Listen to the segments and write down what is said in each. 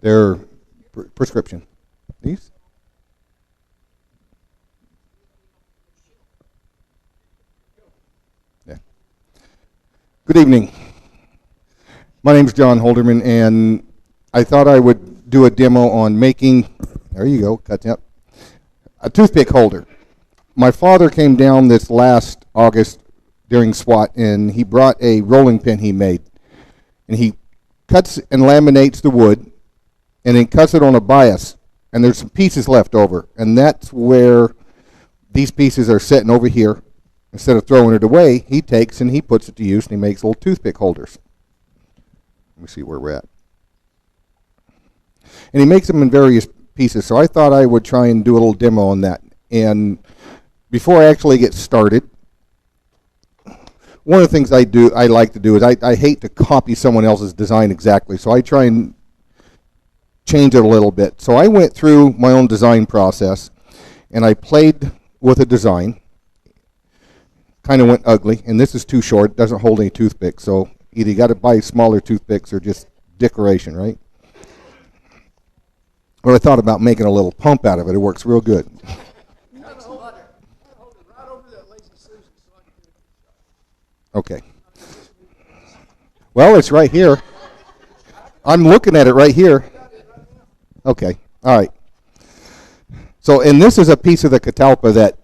They're prescription. These? Yeah. Good evening. My name is John Holderman, and I thought I would do a demo on making, there you go, cut up, a toothpick holder. My father came down this last August during SWAT, and he brought a rolling pin he made. And he cuts and laminates the wood, and then cuts it on a bias, and there's some pieces left over. And that's where these pieces are sitting over here. Instead of throwing it away, he takes and he puts it to use, and he makes little toothpick holders. Let me see where we're at. And he makes them in various pieces, so I thought I would try and do a little demo on that. And before I actually get started, one of the things I like to do is I hate to copy someone else's design exactly, so I try and change it a little bit. So I went through my own design process, and I played with a design. Kind of went ugly, and this is too short, it doesn't hold any toothpicks, so either you got to buy smaller toothpicks or just decoration, right? Well, I thought about making a little pump out of it. It works real good. Okay. Well, it's right here. I'm looking at it right here. Okay. All right. So, and this is a piece of the catalpa that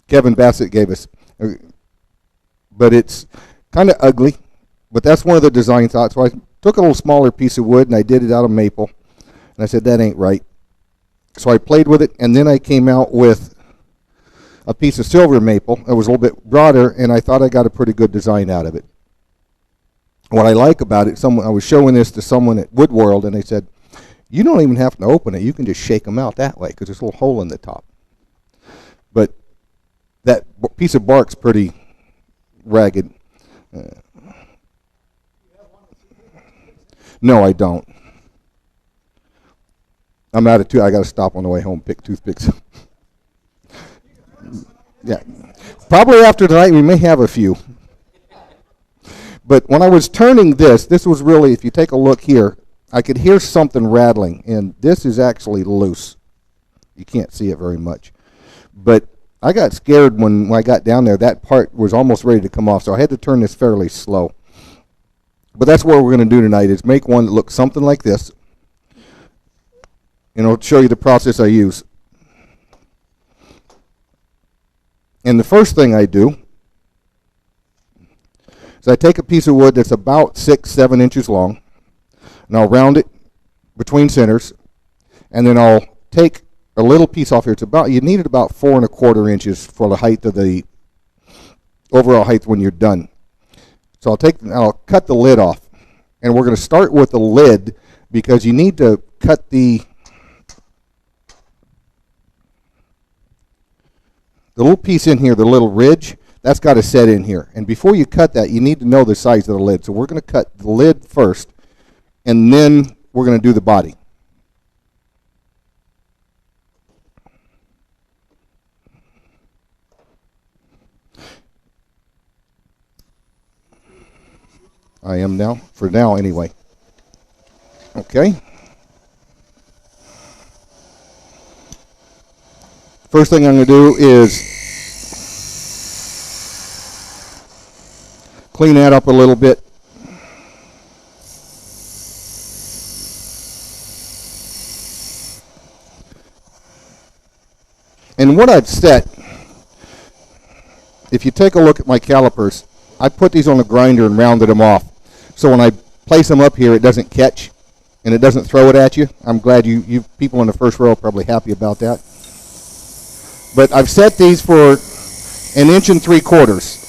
Kevin Bassett gave us. But it's kind of ugly. But that's one of the design thoughts. So I took a little smaller piece of wood, and I did it out of maple. And I said, that ain't right. So I played with it, and then I came out with a piece of silver maple. It was a little bit broader, and I thought I got a pretty good design out of it. What I like about it, I was showing this to someone at Wood World, and they said, you don't even have to open it. You can just shake them out that way because there's a little hole in the top. But that piece of bark's pretty ragged. No, I don't. I'm out of I got to stop on the way home and pick toothpicks. Yeah, probably after tonight we may have a few. But when I was turning this was really, if you take a look here, I could hear something rattling, and this is actually loose. You can't see it very much. But I got scared when I got down there. That part was almost ready to come off, so I had to turn this fairly slow. But that's what we're going to do tonight, is make one that looks something like this. And I'll show you the process I use. And the first thing I do is I take a piece of wood that's about 6-7 inches long, and I'll round it between centers, and then I'll take a little piece off here. You need it about 4 1/4 inches for the height of the overall height when you're done. So I'll cut the lid off, and we're going to start with the lid because you need to cut the little piece in here, the little ridge, that's got to set in here. And before you cut that, you need to know the size of the lid. So we're going to cut the lid first, and then we're going to do the body. I am now, for now anyway. Okay. First thing I'm going to do is clean that up a little bit. And what I've set, if you take a look at my calipers, I put these on a grinder and rounded them off. So when I place them up here, it doesn't catch and it doesn't throw it at you. I'm glad you people in the first row are probably happy about that. But I've set these for 1 3/4 inches.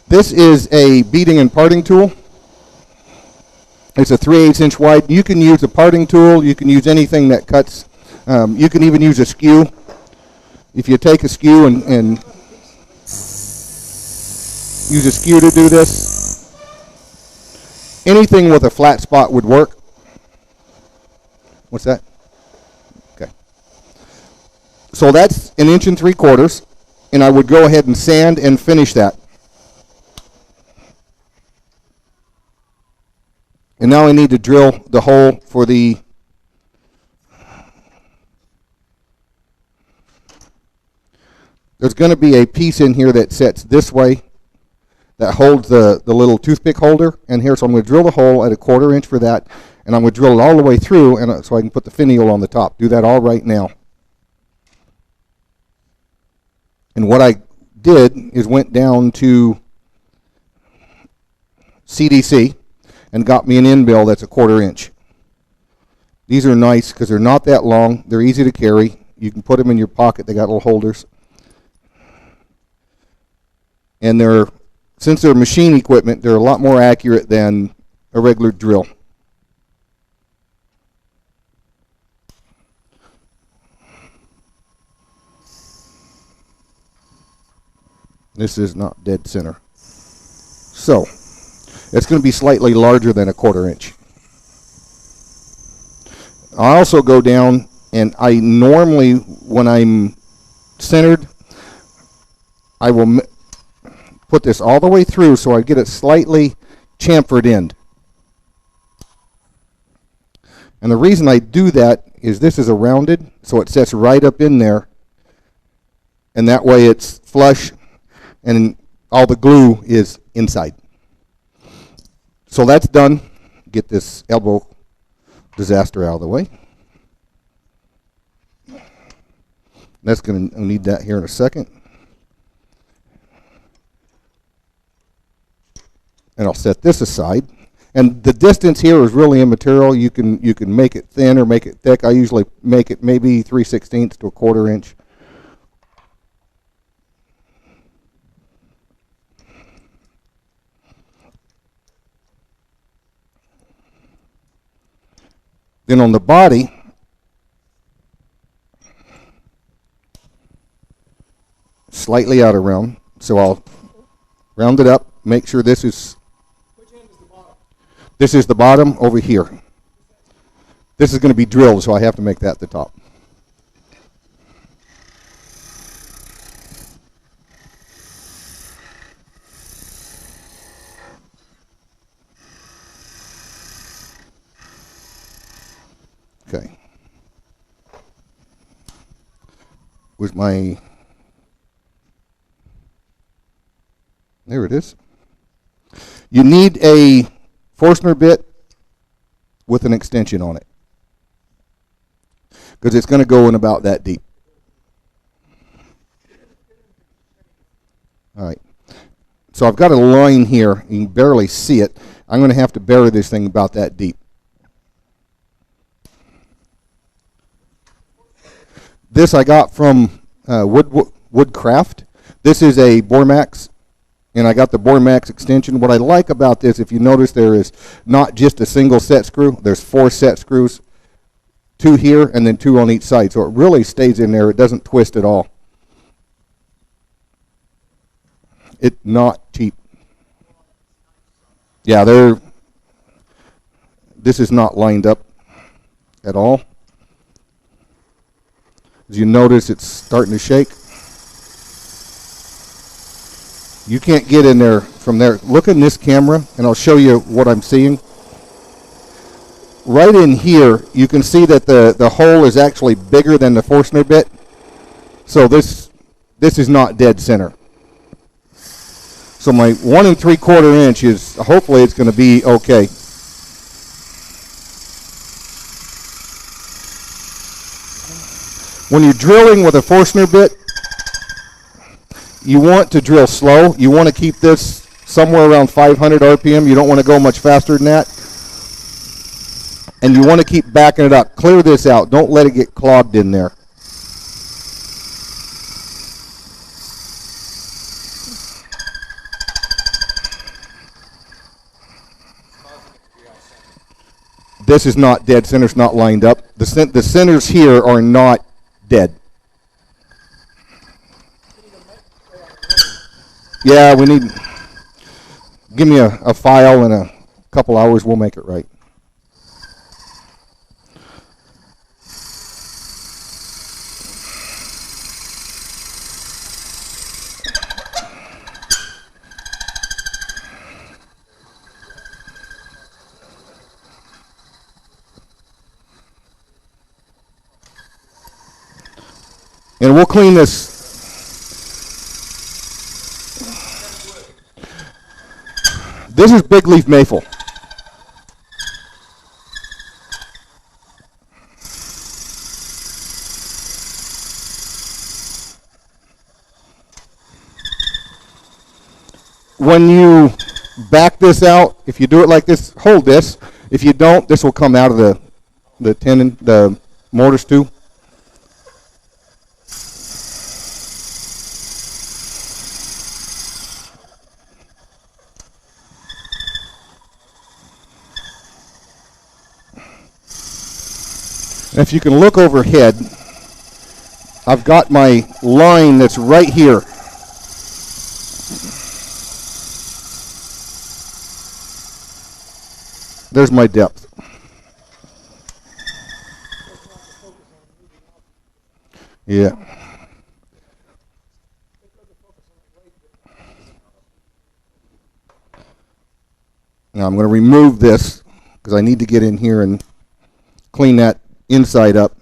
This is a beading and parting tool. It's a 3/8 inch wide. You can use a parting tool. You can use anything that cuts. You can even use a skew. If you take a skew and use a skew to do this, Anything with a flat spot would work. What's that? Okay. So that's 1 3/4 inches, and I would go ahead and sand and finish that. And now I need to drill the hole for the there's going to be a piece in here that sets this way that holds the little toothpick holder in here. So I'm going to drill the hole at 1/4 inch for that, and I'm going to drill it all the way through, and so I can put the finial on the top. Do that all right now. And what I did is went down to CDC and got me an end bill that's 1/4 inch. These are nice because they're not that long. They're easy to carry. You can put them in your pocket. They got little holders. And since they're machine equipment, they're a lot more accurate than a regular drill. This is not dead center. So, it's going to be slightly larger than 1/4 inch. I also go down, and I normally, when I'm centered, I will put this all the way through so I get it slightly chamfered end. And the reason I do that is this is a rounded, so it sets right up in there, and that way it's flush and all the glue is inside. So that's done. Get this elbow disaster out of the way. That's going to need that here in a second. And I'll set this aside. And the distance here is really immaterial. You can make it thin or make it thick. I usually make it maybe 3/16 to 1/4 inch. Then on the body, slightly out of round. So I'll round it up, make sure this is This is the bottom over here. This is going to be drilled, so I have to make that the top. Okay. Where's my... There it is. You need a Forstner bit with an extension on it, because it's going to go in about that deep. All right. So I've got a line here. You can barely see it. I'm going to have to bury this thing about that deep. This I got from Woodcraft. This is a Bormax. And I got the Bormax extension. What I like about this, if you notice, there is not just a single set screw. There's 4 set screws, 2 here and then 2 on each side. So it really stays in there. It doesn't twist at all. It's not cheap. Yeah, this is not lined up at all. As you notice, it's starting to shake. You can't get in there from there. Look in this camera, and I'll show you what I'm seeing. Right in here, you can see that the hole is actually bigger than the Forstner bit. So this is not dead center. So my 1 3/4 inch is, hopefully it's going to be okay. When you're drilling with a Forstner bit, you want to drill slow. You want to keep this somewhere around 500 RPM. You don't want to go much faster than that. And you want to keep backing it up. Clear this out. Don't let it get clogged in there. This is not dead center. It's not lined up. The centers here are not dead. Yeah, we need, give me a file and couple hours, we'll make it right. And we'll clean this. This is big leaf maple. When you back this out, if you do it like this, hold this. If you don't, this will come out of the tenon, the mortise too. And if you can look overhead, I've got my line that's right here. There's my depth. Yeah. Now I'm going to remove this because I need to get in here and clean that inside up.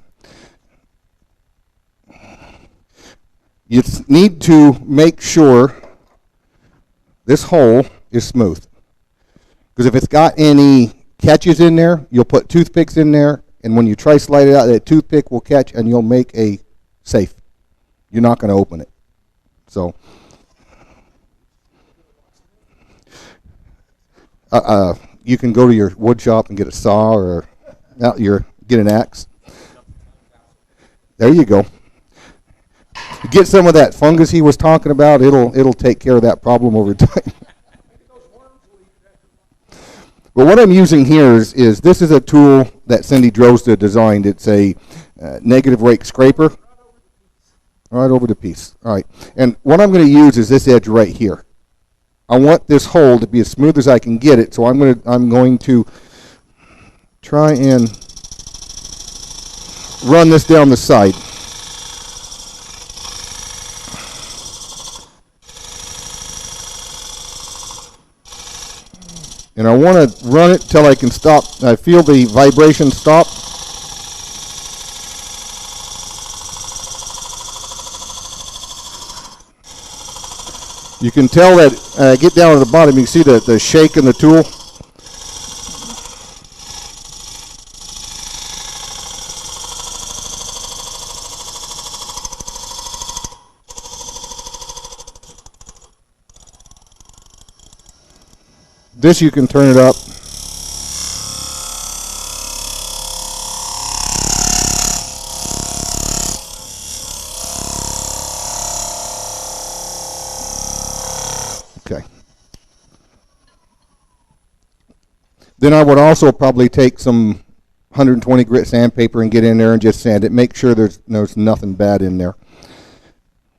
You need to make sure this hole is smooth, because if it's got any catches in there, you'll put toothpicks in there, and when you try slide it out, that toothpick will catch and you'll make a safe. You're not going to open it. So you can go to your wood shop and get a saw, or get an axe. There you go. Get some of that fungus he was talking about. It'll take care of that problem over time. But what I'm using here is this is a tool that Cindy Drozda designed. It's a negative rake scraper. Right over the piece. All right. And what I'm going to use is this edge right here. I want this hole to be as smooth as I can get it, so I'm going to try and run this down the side. And I want to run it till I can stop. I feel the vibration stop. You can tell that, get down to the bottom, you can see the shake in the tool. This you can turn it up. Okay. Then I would also probably take some 120 grit sandpaper and get in there and just sand it. Make sure there's nothing bad in there.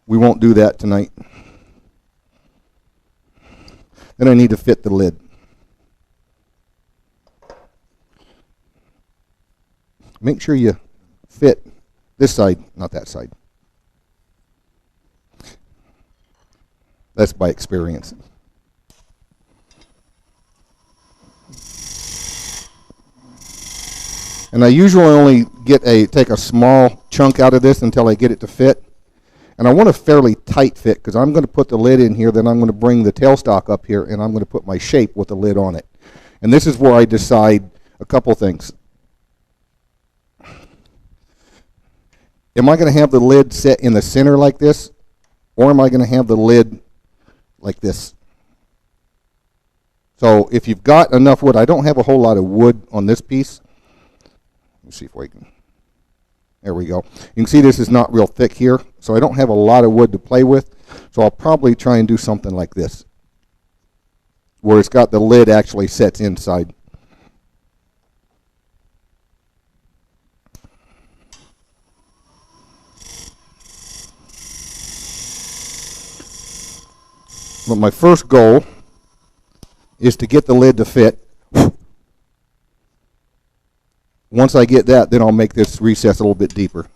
We won't do that tonight. Then I need to fit the lid. Make sure you fit this side, not that side. That's by experience. And I usually only take a small chunk out of this until I get it to fit. And I want a fairly tight fit, because I'm going to put the lid in here, then I'm going to bring the tailstock up here, and I'm going to put my shape with the lid on it. And this is where I decide a couple things. Am I going to have the lid set in the center like this, or am I going to have the lid like this? So if you've got enough wood, I don't have a whole lot of wood on this piece. Let me see if we can. There we go. You can see this is not real thick here, so I don't have a lot of wood to play with. So I'll probably try and do something like this, where it's got the lid actually sets inside. But my first goal is to get the lid to fit. Once I get that, then I'll make this recess a little bit deeper.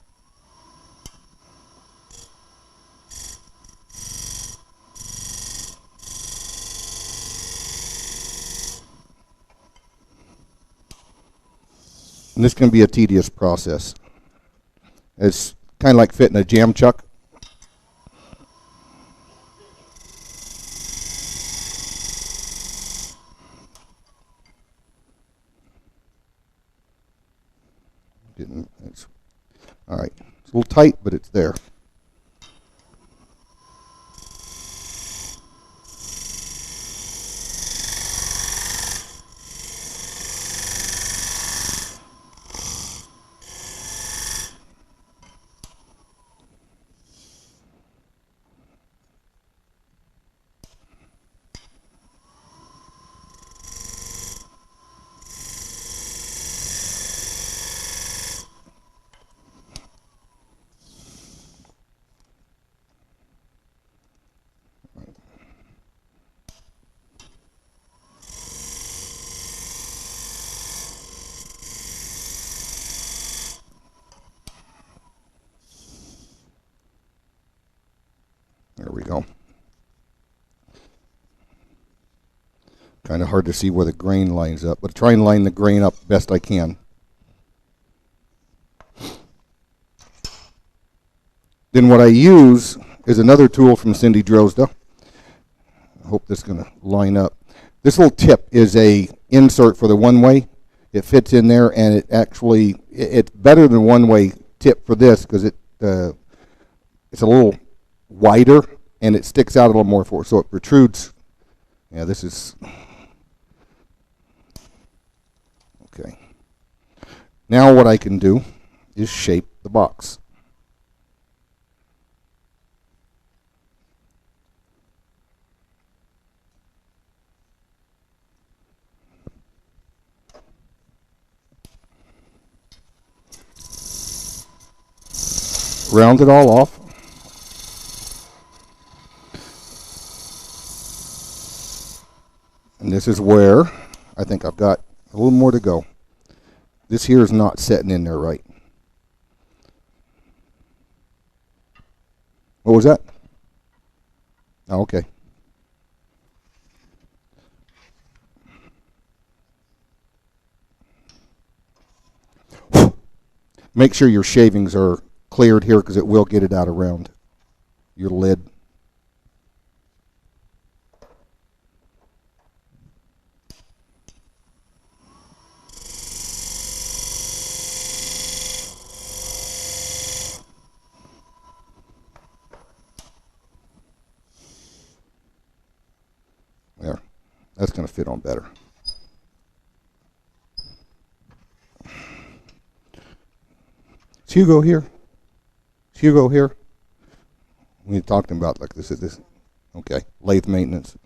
And this can be a tedious process. It's kind of like fitting a jam chuck. All right. It's a little tight, but it's there. There we go. Kind of hard to see where the grain lines up, but try and line the grain up best I can. Then what I use is another tool from Cindy Drozda. I hope this is going to line up. This little tip is a insert for the one-way. It fits in there, and it actually, it's better than one-way tip for this because it's a little wider and it sticks out a little more for it, so it protrudes. Yeah, this is okay. Now what I can do is shape the box. Round it all off. And this is where I think I've got a little more to go. This here is not setting in there right. What was that? Oh, okay. Make sure your shavings are cleared here because it will get it out around your lid. There. That's going to fit on better. Is Hugo here? Is Hugo here? We talked about like this. Okay, lathe maintenance.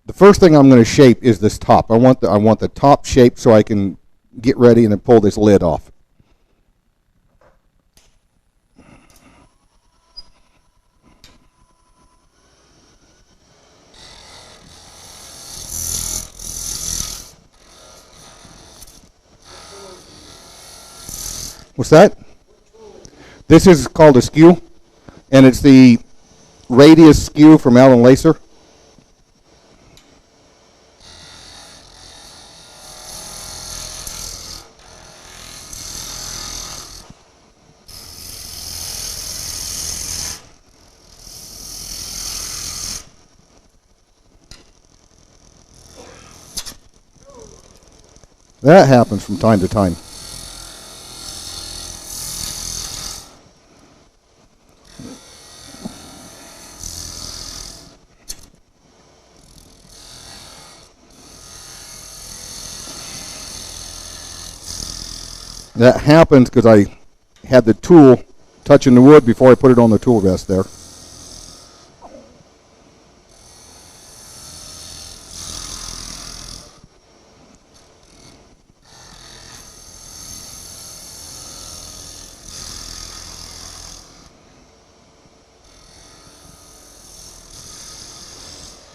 The first thing I'm going to shape is this top. I want the top shape so I can get ready and then pull this lid off. What's that? This is called a skew, and it's the radius skew from Allen Lacer. That happens from time to time. That happens because I had the tool touching the wood before I put it on the tool rest there.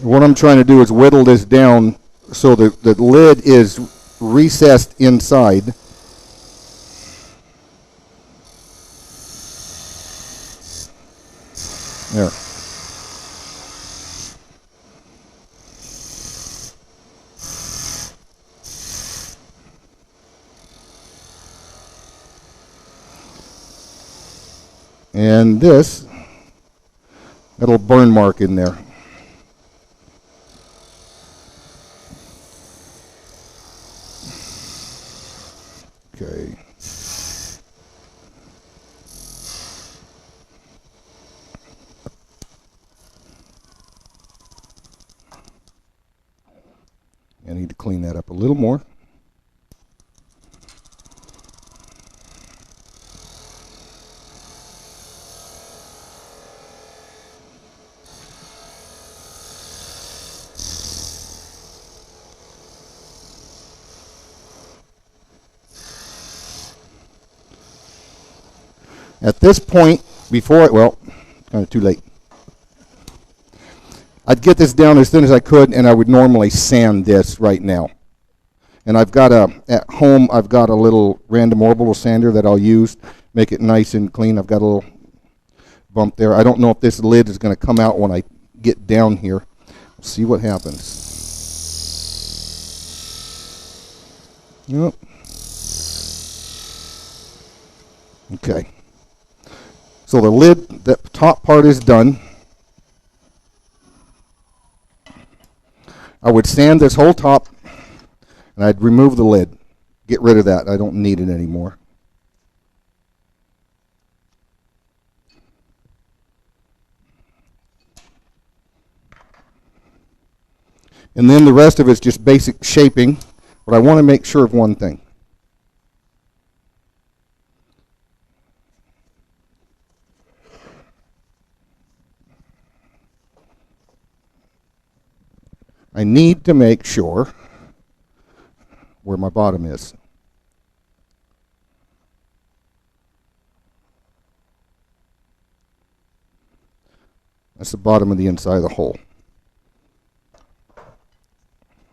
What I'm trying to do is whittle this down so that the lid is recessed inside. There. And this, little burn mark in there. Okay. I need to clean that up a little more. At this point, well, kind of too late. I'd get this down as thin as I could, and I would normally sand this right now. And at home, I've got a little random orbital sander that I'll use, make it nice and clean. I've got a little bump there. I don't know if this lid is going to come out when I get down here. We'll see what happens. Yep. Okay. So the lid, the top part is done. I would sand this whole top, and I'd remove the lid. Get rid of that. I don't need it anymore. And then the rest of it's just basic shaping, but I want to make sure of one thing. I need to make sure where my bottom is. That's the bottom of the inside of the hole.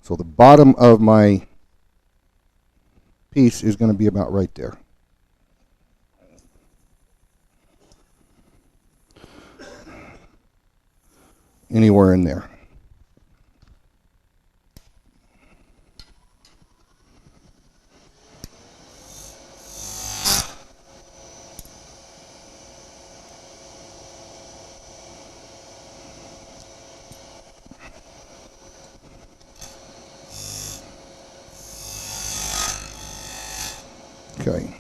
So the bottom of my piece is going to be about right there. Anywhere in there. Okay.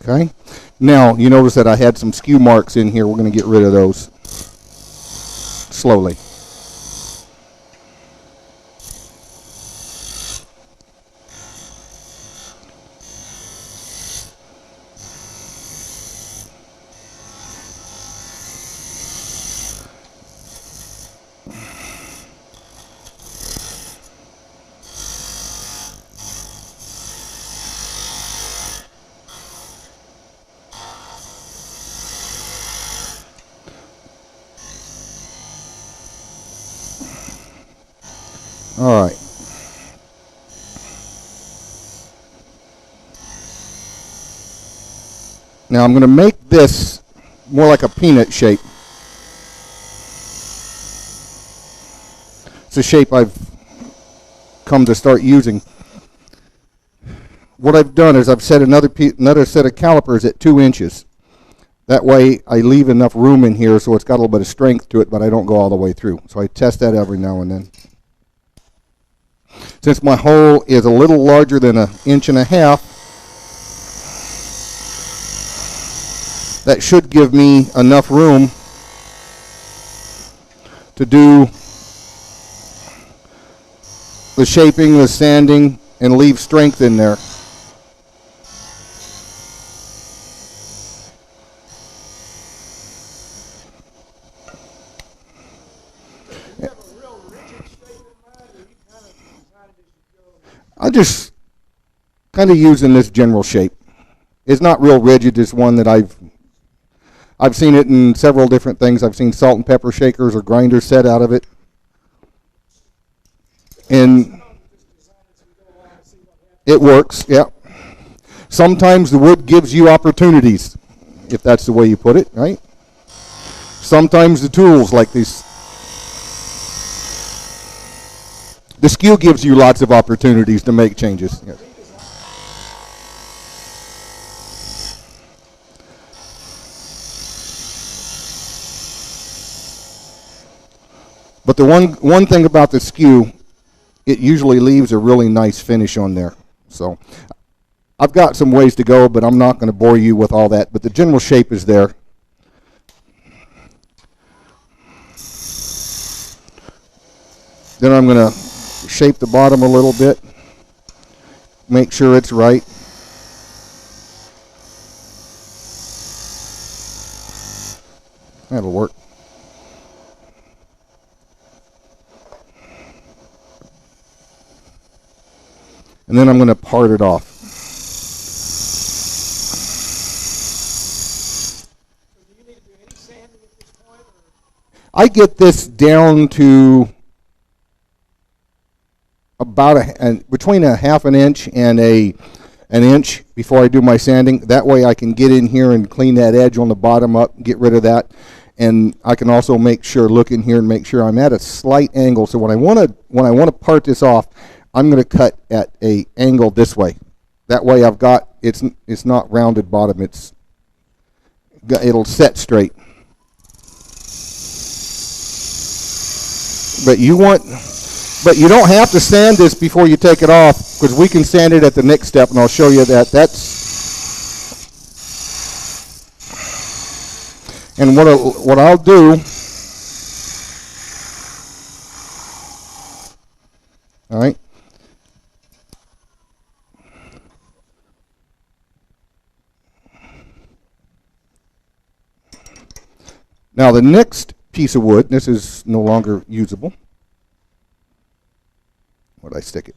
Okay. Now, you notice that I had some skew marks in here. We're going to get rid of those slowly. All right. Now I'm going to make this more like a peanut shape. It's a shape I've come to start using. What I've done is I've set another set of calipers at 2 inches. That way I leave enough room in here so it's got a little bit of strength to it, but I don't go all the way through. So I test that every now and then. Since my hole is a little larger than 1.5 inches, that should give me enough room to do the shaping, the sanding, and leave strength in there. I'm just kind of using this general shape. It's not real rigid. It's one that I've seen it in several different things. I've seen salt and pepper shakers or grinders set out of it. And it works, yeah. Sometimes the wood gives you opportunities, if that's the way you put it, right? Sometimes the tools like these, the skew gives you lots of opportunities to make changes. Yes. But the one thing about the skew, it usually leaves a really nice finish on there. So I've got some ways to go, but I'm not going to bore you with all that. But the general shape is there. Then I'm going to shape the bottom a little bit, make sure it's right. That'll work. And then I'm going to part it off. So do you need to do any sanding at this point? Or? I get this down to about between a half an inch and an inch before I do my sanding. That way I can get in here and clean that edge on the bottom up, get rid of that. And I can also make sure, look in here and make sure I'm at a slight angle. So when I want to part this off, I'm going to cut at a angle this way. That way I've got, it's not rounded bottom, it'll set straight. But you don't have to sand this before you take it off, because we can sand it at the next step, and I'll show you that. And what I'll do, all right. Now the next piece of wood, this is no longer usable. Where'd I stick it?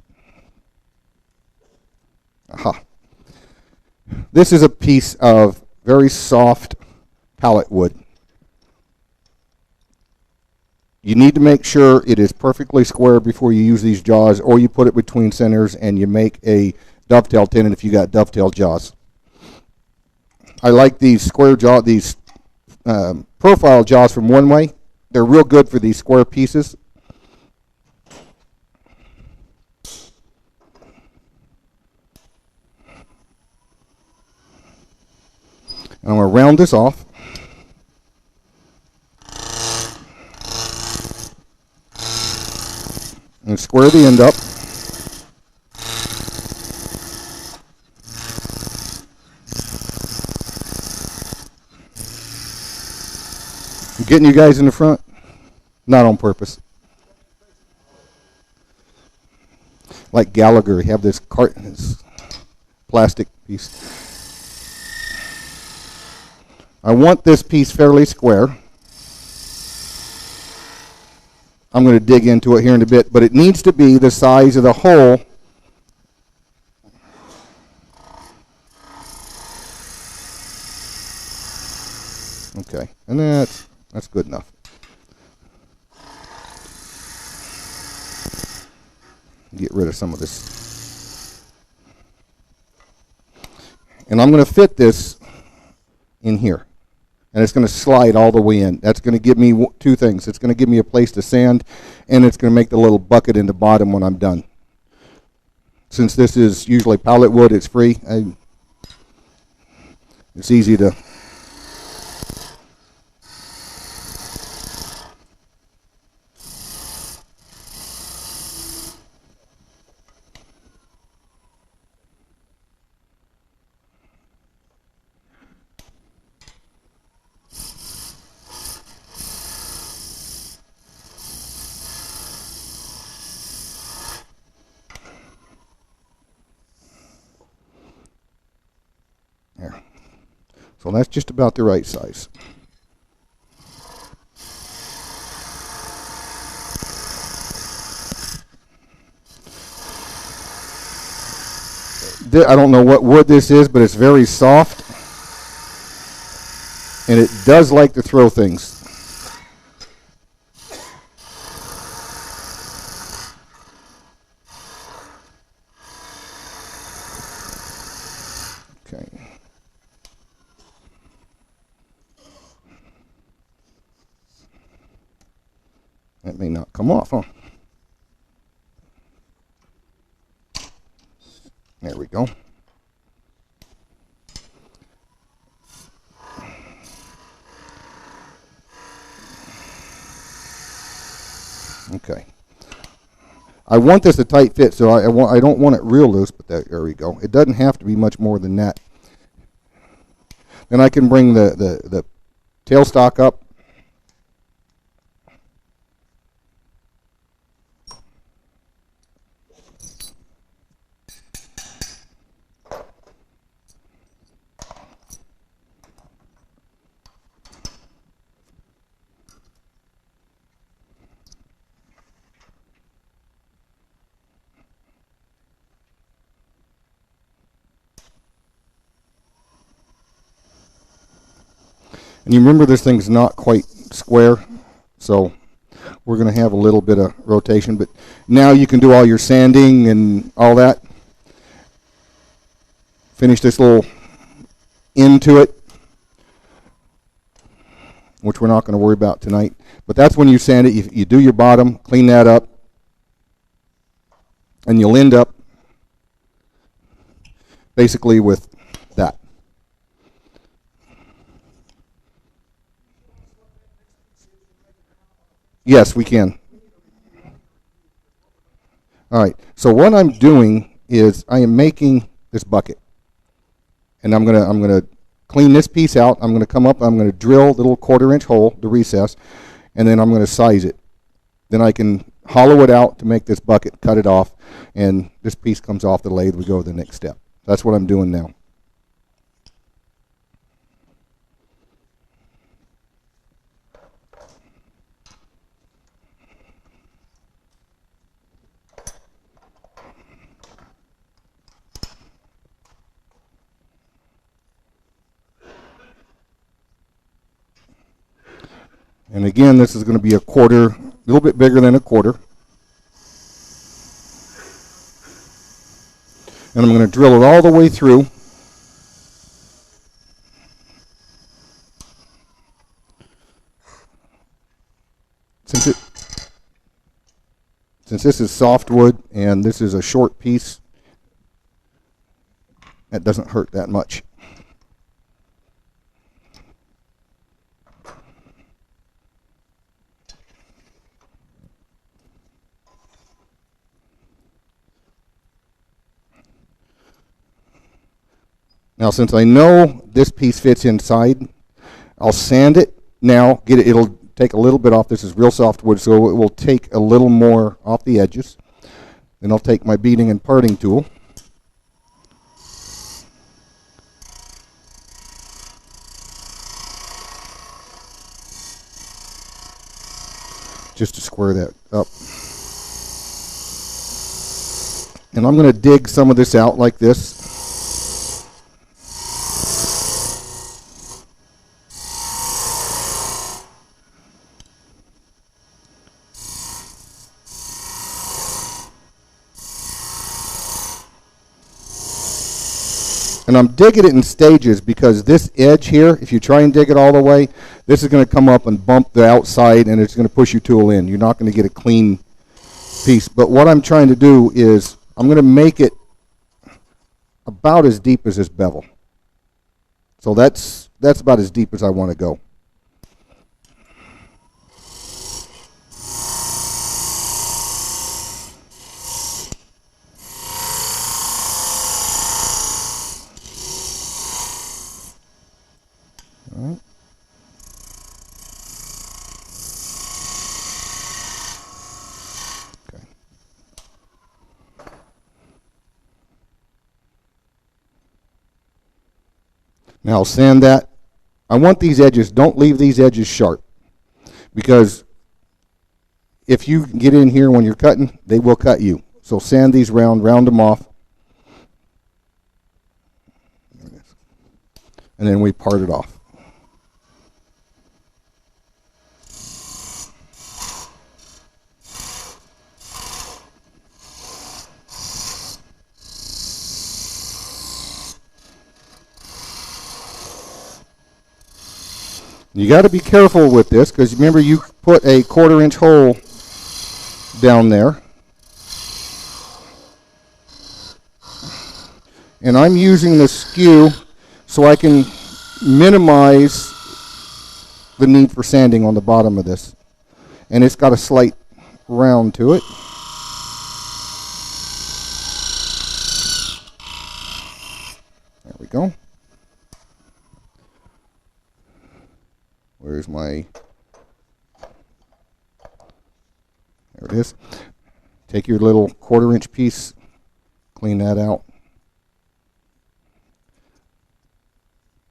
Aha. This is a piece of very soft pallet wood. You need to make sure it is perfectly square before you use these jaws, or you put it between centers and you make a dovetail tenon if you got dovetail jaws. I like these square profile jaws from One Way. They're real good for these square pieces. And I'm going to round this off. And square the end up. I'm getting you guys in the front, not on purpose. Like Gallagher, you have this plastic piece. I want this piece fairly square. I'm going to dig into it here in a bit, but it needs to be the size of the hole. Okay, and that's good enough. Get rid of some of this. And I'm going to fit this in here. And it's going to slide all the way in. That's going to give me two things. It's going to give me a place to sand, and it's going to make the little bucket in the bottom when I'm done. Since this is usually pallet wood, it's free. It's easy to... There. So that's just about the right size. I don't know what wood this is, but it's very soft, and it does like to throw things. Okay. That may not come off, huh? There we go. Okay. I want this a tight fit, so I don't want it real loose, but there we go. It doesn't have to be much more than that. Then I can bring the tailstock up. And you remember this thing's not quite square, so we're going to have a little bit of rotation. But now you can do all your sanding and all that. Finish this little into it, which we're not going to worry about tonight. But that's when you sand it. You do your bottom, clean that up, and you'll end up basically with that. Yes, we can. All right. So what I'm doing is I am making this bucket, and I'm gonna clean this piece out. I'm gonna come up. I'm gonna drill the little 1/4-inch hole, the recess, and then I'm gonna size it. Then I can hollow it out to make this bucket, cut it off, and this piece comes off the lathe. We go to the next step. That's what I'm doing now. And again, this is going to be a 1/4, a little bit bigger than a 1/4. And I'm going to drill it all the way through. Since this is softwood and this is a short piece, that doesn't hurt that much. Now, since I know this piece fits inside, I'll sand it now. It'll take a little bit off. This is real soft wood, so it will take a little more off the edges. Then I'll take my beading and parting tool. Just to square that up. And I'm going to dig some of this out like this. And I'm digging it in stages because this edge here, if you try and dig it all the way, this is going to come up and bump the outside and it's going to push your tool in. You're not going to get a clean piece. But what I'm trying to do is I'm going to make it about as deep as this bevel. So that's about as deep as I want to go. All right. Okay. Now I'll sand that. I want these edges, don't leave these edges sharp, because if you get in here when you're cutting, they will cut you. So sand these round them off. and then we part it off. You got to be careful with this because remember you put a 1/4 inch hole down there. And I'm using the skew so I can minimize the need for sanding on the bottom of this. And it's got a slight round to it. There we go. Where's my, there it is. Take your little 1/4 inch piece, clean that out.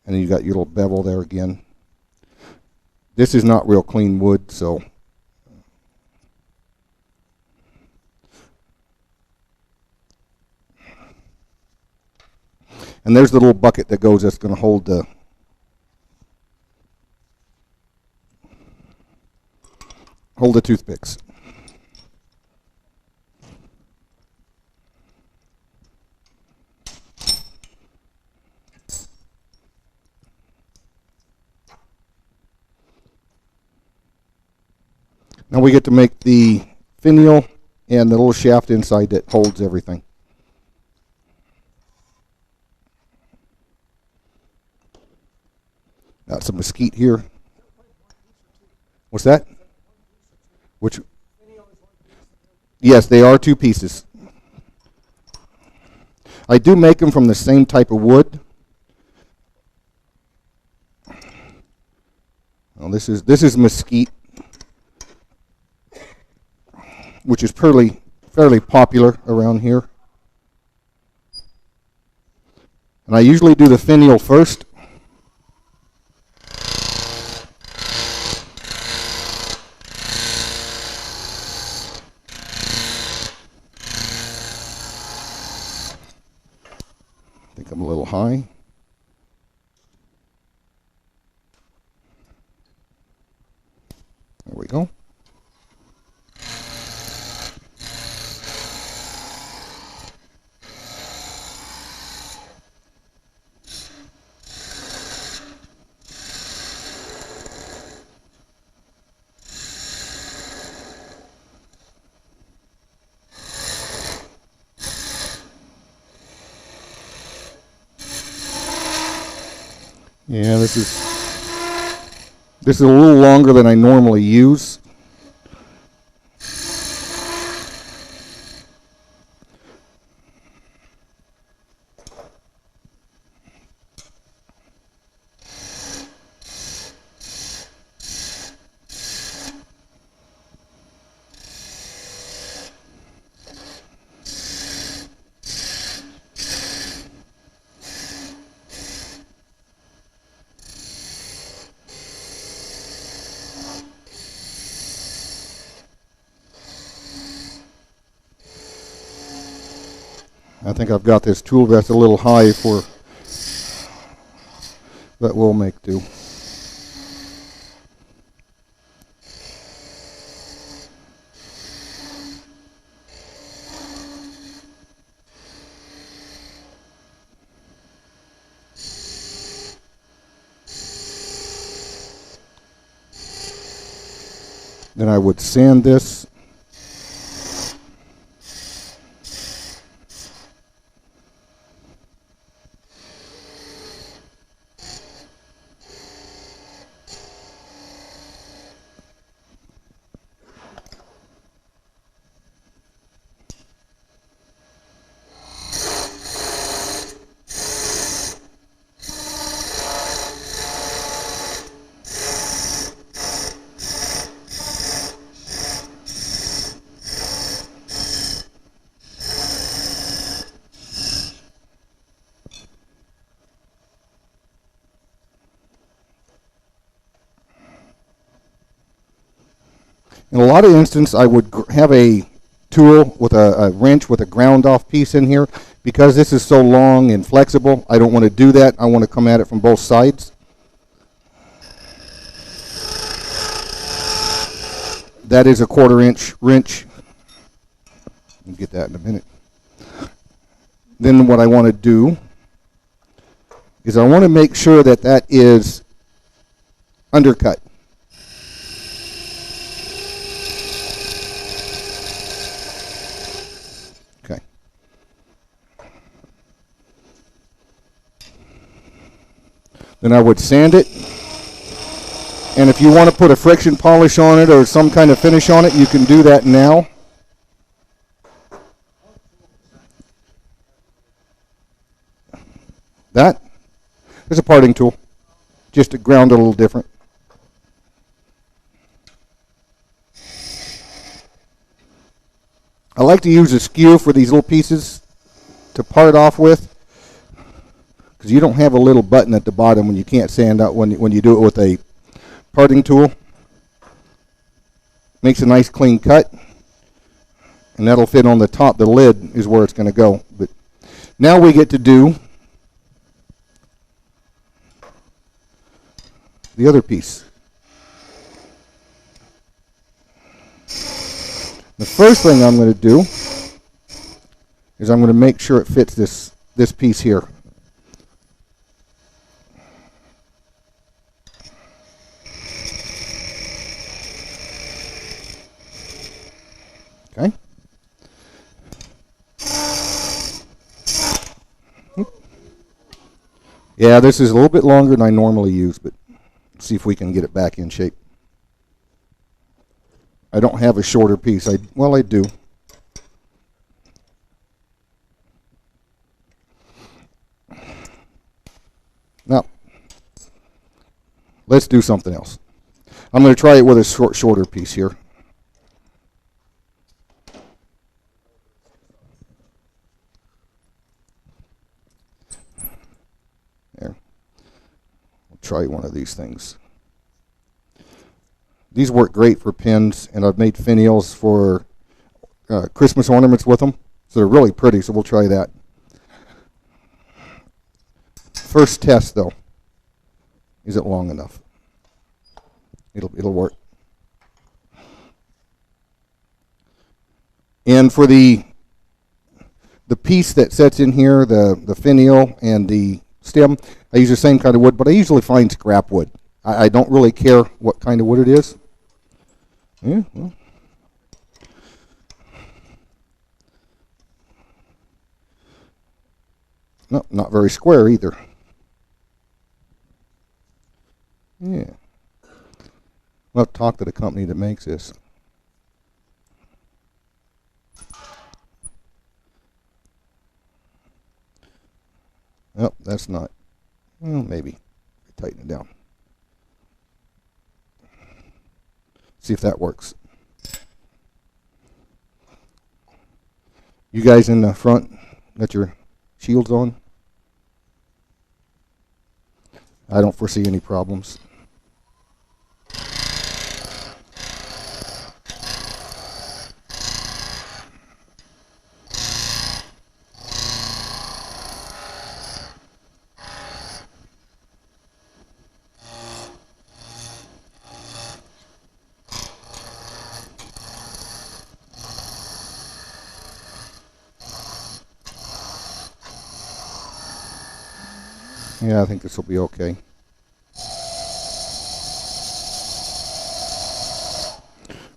And then you got your little bevel there again. This is not real clean wood, so. And there's the little bucket that goes that's going to hold the toothpicks. Now we get to make the finial and the little shaft inside that holds everything. Got some mesquite here. What's that? Which? Yes, they are 2 pieces. I do make them from the same type of wood. Well, this is mesquite, which is fairly popular around here. And I usually do the finial first. I think I'm a little high. There we go. Yeah, this is a little longer than I normally use. I think I've got this tool that's a little high for, but we'll make do. Then I would sand this. In a lot of instances, I would have a tool with a wrench with a ground off piece in here Because this is so long and flexible, I don't want to do that. I want to come at it from both sides. That is a 1/4 inch wrench. We'll get that in a minute. Then what I want to do is I want to make sure that that is undercut. Okay. Then I would sand it. And if you want to put a friction polish on it or some kind of finish on it, you can do that now. That is a parting tool, just to ground it a little different. I like to use a skew for these little pieces to part off with, because you don't have a little button at the bottom when you can't sand out when you do it with a parting tool. Makes a nice clean cut, and that'll fit on the top. The lid is where it's going to go. But now we get to do the other piece. The first thing I'm going to do is I'm going to make sure it fits this piece here. Okay. Yeah, this is a little bit longer than I normally use, but see if we can get it back in shape. I don't have a shorter piece. Well, I do. Now, let's do something else. I'm going to try it with a shorter piece here. There. We'll try one of these things. These work great for pins, and I've made finials for Christmas ornaments with them. So they're really pretty, so we'll try that. First test, though. Is it long enough? It'll work. And for the piece that sets in here, the finial and the stem, I use the same kind of wood, but I usually find scrap wood. I don't really care what kind of wood it is. Yeah, well. No, not very square either. Yeah. I'll have to talk to the company that makes this. Nope, that's not. Well, maybe. Tighten it down. See if that works. You guys in the front, got your shields on? I don't foresee any problems. Yeah, I think this will be okay.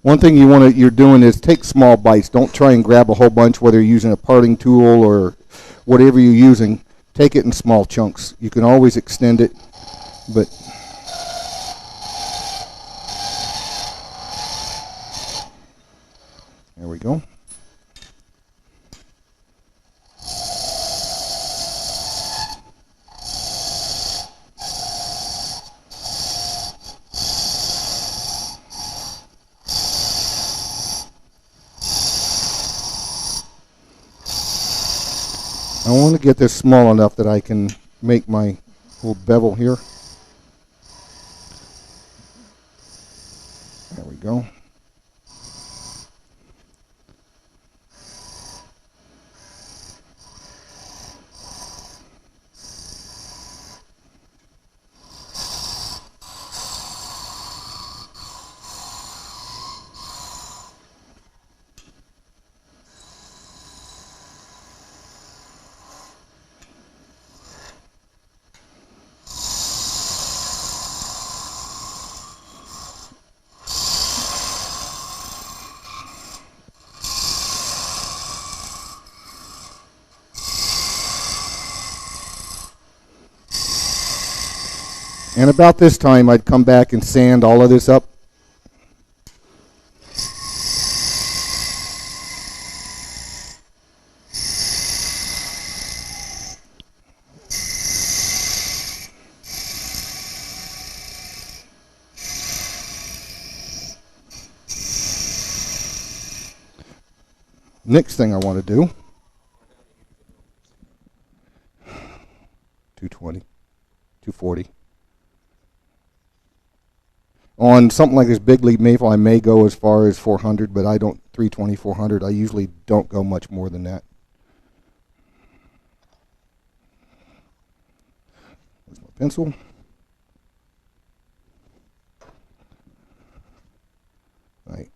One thing you're doing is take small bites. Don't try and grab a whole bunch, whether you're using a parting tool or whatever you're using. Take it in small chunks. You can always extend it, but there we go. I want to get this small enough that I can make my little bevel here. There we go. And about this time, I'd come back and sand all of this up. Next thing I want to do, 220, 240. On something like this big leaf maple, I may go as far as 400, but I don't, 320, 400. I usually don't go much more than that. There's my pencil. Right.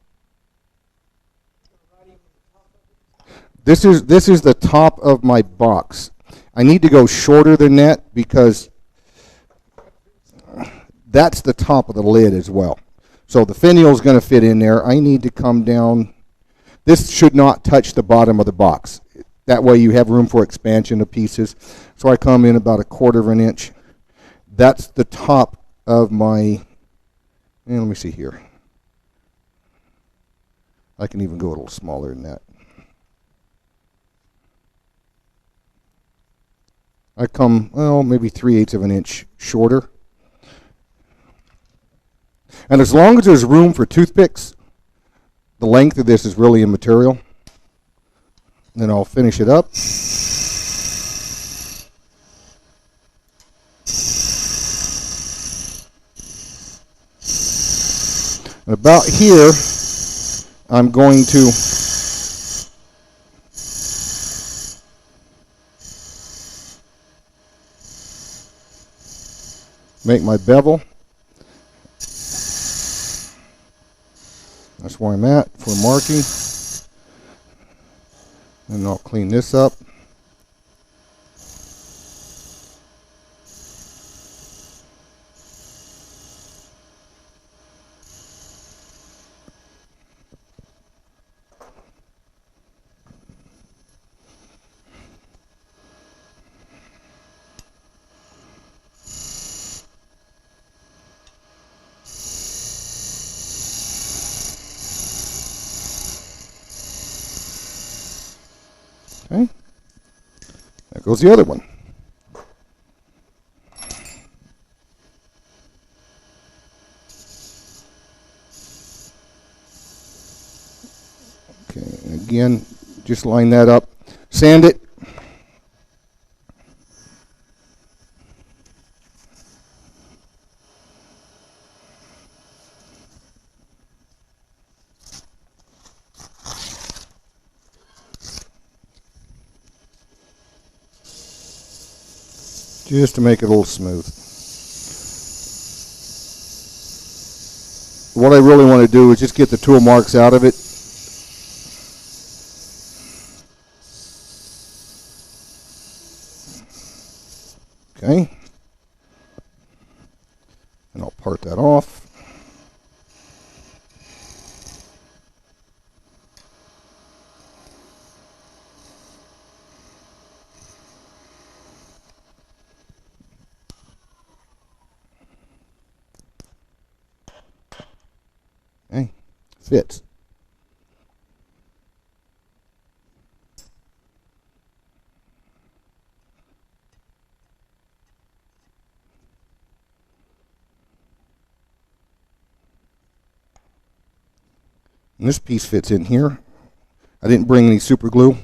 This is the top of my box. I need to go shorter than that because that's the top of the lid as well. So the finial is going to fit in there. I need to come down. This should not touch the bottom of the box. That way you have room for expansion of pieces. So I come in about 1/4 of an inch. That's the top of my, let me see here. I can even go a little smaller than that. I come, well, maybe 3/8 of an inch shorter. And as long as there's room for toothpicks, the length of this is really immaterial. Then I'll finish it up. And about here, I'm going to make my bevel. That's where I'm at for marking. And I'll clean this up. Okay, there goes the other one. Okay, and again, just line that up, sand it. Just to make it a little smooth. What I really want to do is just get the tool marks out of it. Okay. And I'll part that off. Okay, fits. And this piece fits in here. I didn't bring any super glue.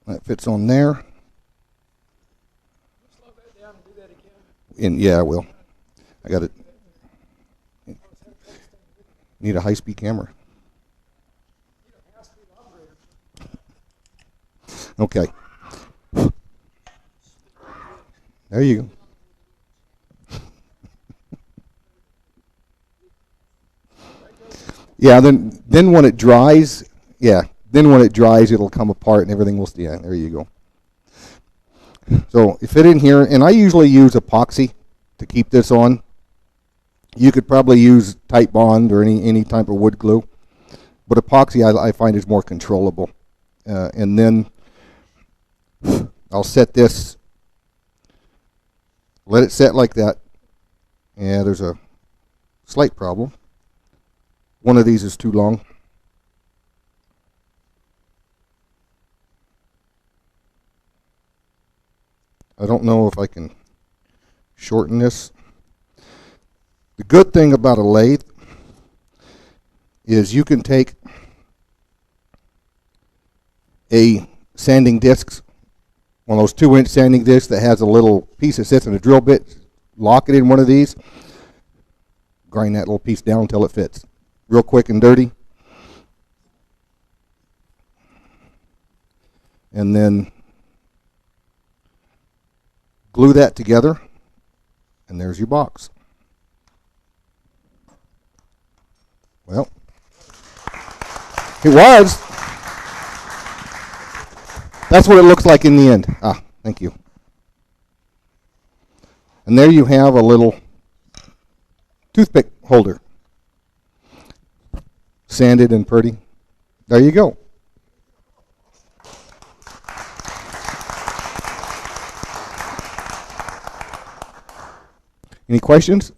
That fits on there. Slow that down and do that again. And yeah, I will. I got it. Need a high-speed camera. Okay. There you go. Yeah, then when it dries, it'll come apart and everything will, yeah, there you go. So it fit in here, and I usually use epoxy to keep this on. You could probably use Tight Bond or any type of wood glue, but epoxy I find is more controllable. And then I'll set this Let it set like that. Yeah, there's a slight problem. One of these is too long. I don't know if I can shorten this. The good thing about a lathe is you can take a sanding disc, one of those 2-inch sanding discs that has a little piece that sits in a drill bit, lock it in one of these, grind that little piece down until it fits. Real quick and dirty. And then glue that together, and there's your box. Well, it was. That's what it looks like in the end. Ah, thank you. And there you have a little toothpick holder. Sanded and pretty. There you go. Any questions?